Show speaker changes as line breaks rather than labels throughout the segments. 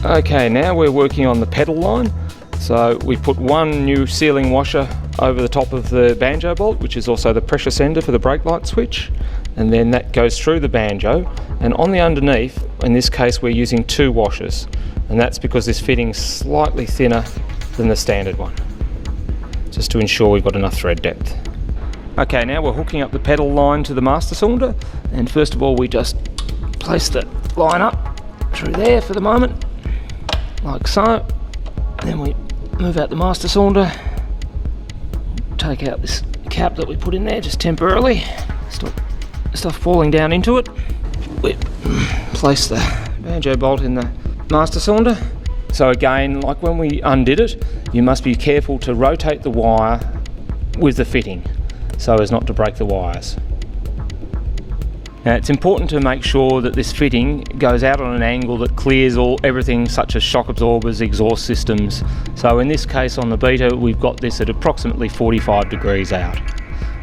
Okay, now we're working on the pedal line. So we put one new sealing washer over the top of the banjo bolt, which is also the pressure sender for the brake light switch, and then that goes through the banjo, and on the underneath, in this case we're using 2 washers, and that's because this fitting's slightly thinner than the standard one, just to ensure we've got enough thread depth. Okay, now we're hooking up the pedal line to the master cylinder, and first of all we just place the line up through there for the moment, like so. Then we move out the master cylinder, take out this cap that we put in there just temporarily, stop stuff falling down into it. We place the banjo bolt in the master cylinder. So again, like when we undid it, you must be careful to rotate the wire with the fitting so as not to break the wires. Now it's important to make sure that this fitting goes out on an angle that clears everything such as shock absorbers, exhaust systems. So in this case on the Beta we've got this at approximately 45 degrees out.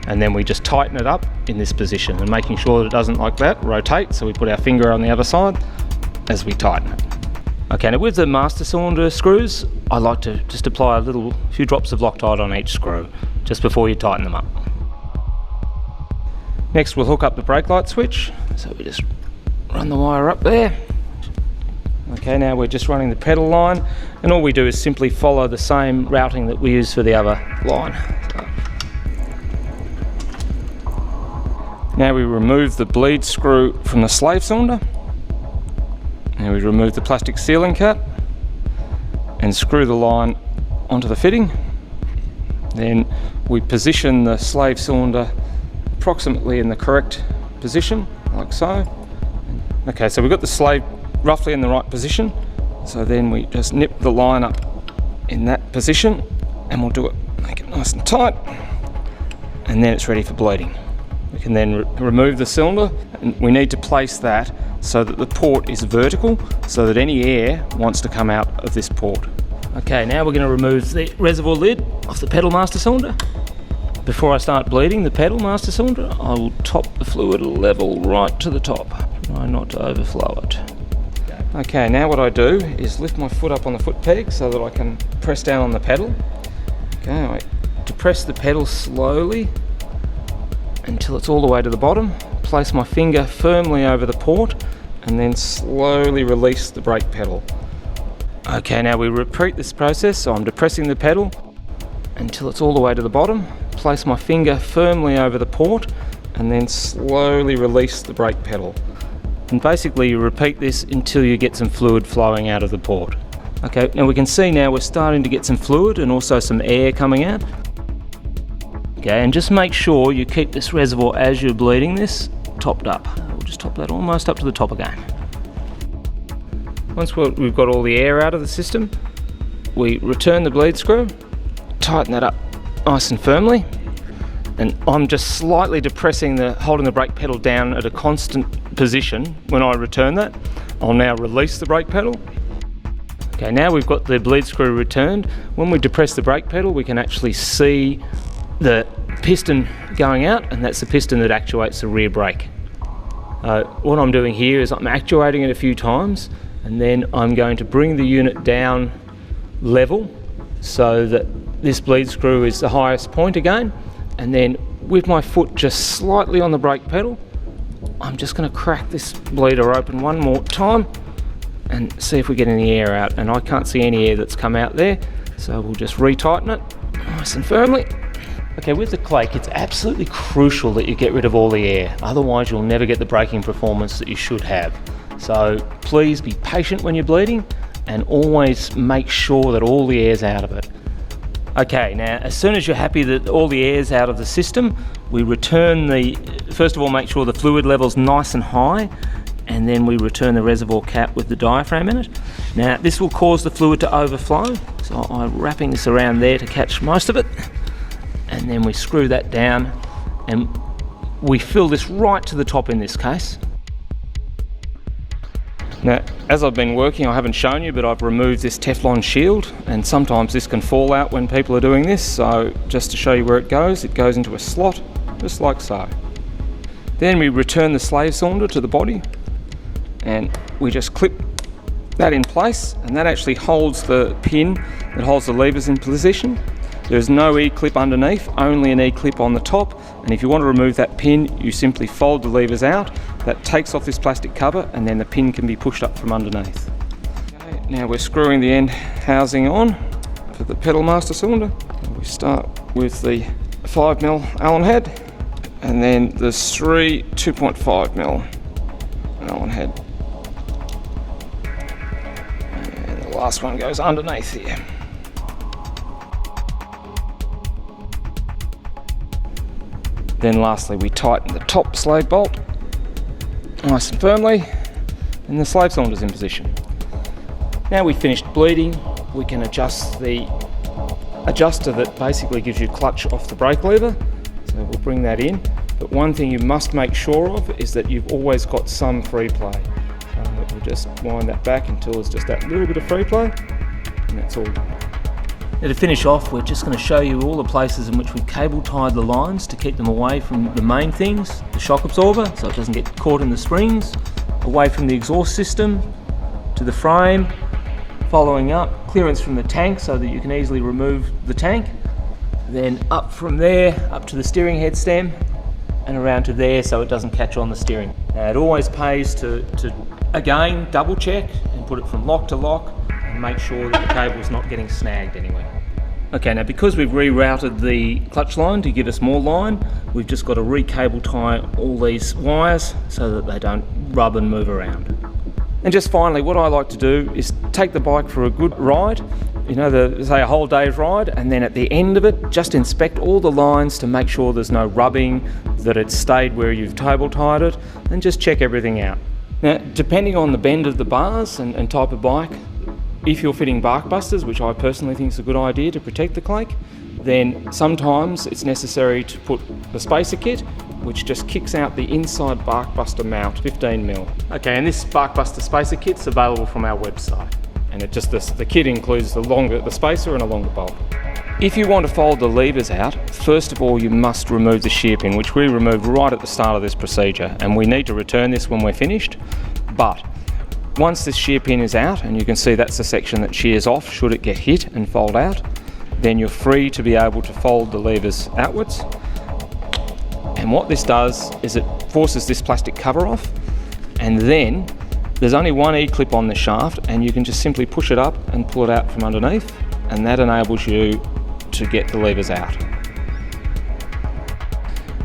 And then we just tighten it up in this position and making sure that it doesn't like that rotate, so we put our finger on the other side as we tighten it. Okay, now with the master cylinder screws, I like to just apply a few drops of Loctite on each screw just before you tighten them up. Next we'll hook up the brake light switch, so we just run the wire up there. Okay, now we're just running the pedal line, and all we do is simply follow the same routing that we use for the other line. Now we remove the bleed screw from the slave cylinder, and we remove the plastic sealing cap and screw the line onto the fitting. Then we position the slave cylinder approximately in the correct position, like so. Okay, so we've got the slave roughly in the right position, so then we just nip the line up in that position, and we'll do it, make it nice and tight, and then it's ready for bleeding. We can then remove the cylinder, and we need to place that so that the port is vertical, so that any air wants to come out of this port. Okay, now we're going to remove the reservoir lid off the pedal master cylinder. Before I start bleeding the pedal master cylinder, I will top the fluid level right to the top, try not to overflow it. Okay, now what I do is lift my foot up on the foot peg so that I can press down on the pedal. Okay, I depress the pedal slowly until it's all the way to the bottom, place my finger firmly over the port, and then slowly release the brake pedal. Okay, now we repeat this process, so I'm depressing the pedal until it's all the way to the bottom, place my finger firmly over the port, and then slowly release the brake pedal. And basically you repeat this until you get some fluid flowing out of the port. Okay, now we can see now we're starting to get some fluid and also some air coming out. Okay, and just make sure you keep this reservoir as you're bleeding this topped up. We'll just top that almost up to the top again. Once we've got all the air out of the system, we return the bleed screw, tighten that up nice and firmly, and I'm just slightly depressing holding the brake pedal down at a constant position. When I return that, I'll now release the brake pedal. Okay, now we've got the bleed screw returned. When we depress the brake pedal, we can actually see the piston going out, and that's the piston that actuates the rear brake. What I'm doing here is I'm actuating it a few times, and then I'm going to bring the unit down level so that this bleed screw is the highest point again, and then with my foot just slightly on the brake pedal, I'm just going to crack this bleeder open one more time and see if we get any air out, and I can't see any air that's come out there, so we'll just retighten it nice and firmly. Okay, with the Clake, it's absolutely crucial that you get rid of all the air, otherwise you'll never get the braking performance that you should have. So please be patient when you're bleeding and always make sure that all the air's out of it. Okay, now as soon as you're happy that all the air's out of the system, we return first of all make sure the fluid level's nice and high, and then we return the reservoir cap with the diaphragm in it. Now this will cause the fluid to overflow, so I'm wrapping this around there to catch most of it, and then we screw that down and we fill this right to the top in this case. Now, as I've been working, I haven't shown you, but I've removed this Teflon shield, and sometimes this can fall out when people are doing this, so just to show you where it goes into a slot, just like so. Then we return the slave cylinder to the body, and we just clip that in place, and that actually holds the pin that holds the levers in position. There's no E-clip underneath, only an E-clip on the top, and if you want to remove that pin, you simply fold the levers out. That takes off this plastic cover, and then the pin can be pushed up from underneath. Okay, now we're screwing the end housing on for the pedal master cylinder. We start with the 5mm Allen head, and then there's 3 2.5mm Allen head. And the last one goes underneath here. Then lastly, we tighten the top slave bolt nice and firmly, and the slave cylinder's in position. Now we've finished bleeding, we can adjust the adjuster that basically gives you clutch off the brake lever. So we'll bring that in. But one thing you must make sure of is that you've always got some free play. We'll just wind that back until there's just that little bit of free play, and that's all done. Now to finish off, we're just going to show you all the places in which we cable tied the lines to keep them away from the main things, the shock absorber, so it doesn't get caught in the springs, away from the exhaust system, to the frame, following up, clearance from the tank so that you can easily remove the tank, then up from there, up to the steering head stem, and around to there so it doesn't catch on the steering. Now it always pays to again double check and put it from lock to lock and make sure that the cable's not getting snagged anywhere. Okay, now because we've rerouted the clutch line to give us more line, we've just got to re-cable tie all these wires so that they don't rub and move around. And just finally, what I like to do is take the bike for a good ride, you know, say a whole day's ride, and then at the end of it, just inspect all the lines to make sure there's no rubbing, that it's stayed where you've cable tied it, and just check everything out. Now, depending on the bend of the bars and type of bike, if you're fitting bark busters, which I personally think is a good idea to protect the Clake, then sometimes it's necessary to put the spacer kit, which just kicks out the inside bark buster mount, 15mm. Okay, and this bark buster spacer kit's available from our website, and it just the kit includes the spacer and a longer bolt. If you want to fold the levers out, first of all you must remove the shear pin, which we removed right at the start of this procedure, and we need to return this when we're finished. But once this shear pin is out, and you can see that's the section that shears off should it get hit and fold out, then you're free to be able to fold the levers outwards. And what this does is it forces this plastic cover off, and then there's only one E-clip on the shaft, and you can just simply push it up and pull it out from underneath, and that enables you to get the levers out.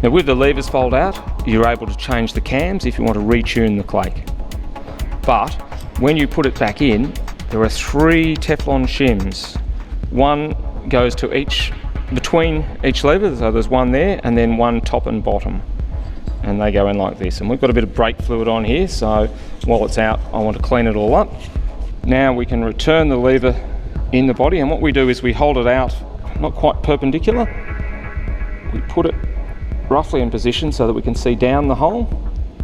Now with the levers fold out, you're able to change the cams if you want to retune the Clake. But when you put it back in, there are 3 Teflon shims. One goes to between each lever, so there's one there, and then one top and bottom, and they go in like this. And we've got a bit of brake fluid on here, so while it's out I want to clean it all up. Now we can return the lever in the body, and what we do is we hold it out not quite perpendicular, we put it roughly in position so that we can see down the hole,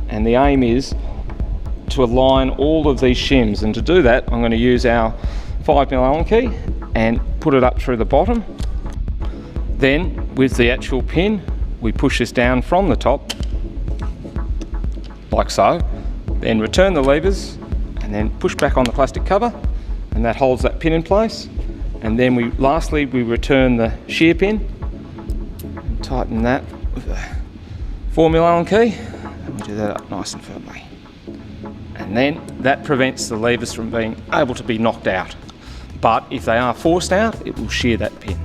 and the aim is to align all of these shims. And to do that, I'm going to use our 5mm Allen key and put it up through the bottom. Then with the actual pin, we push this down from the top, like so, then return the levers and then push back on the plastic cover, and that holds that pin in place. And then lastly we return the shear pin and tighten that with a 4mm Allen key, and we do that up nice and firmly. And then that prevents the levers from being able to be knocked out. But if they are forced out, it will shear that pin.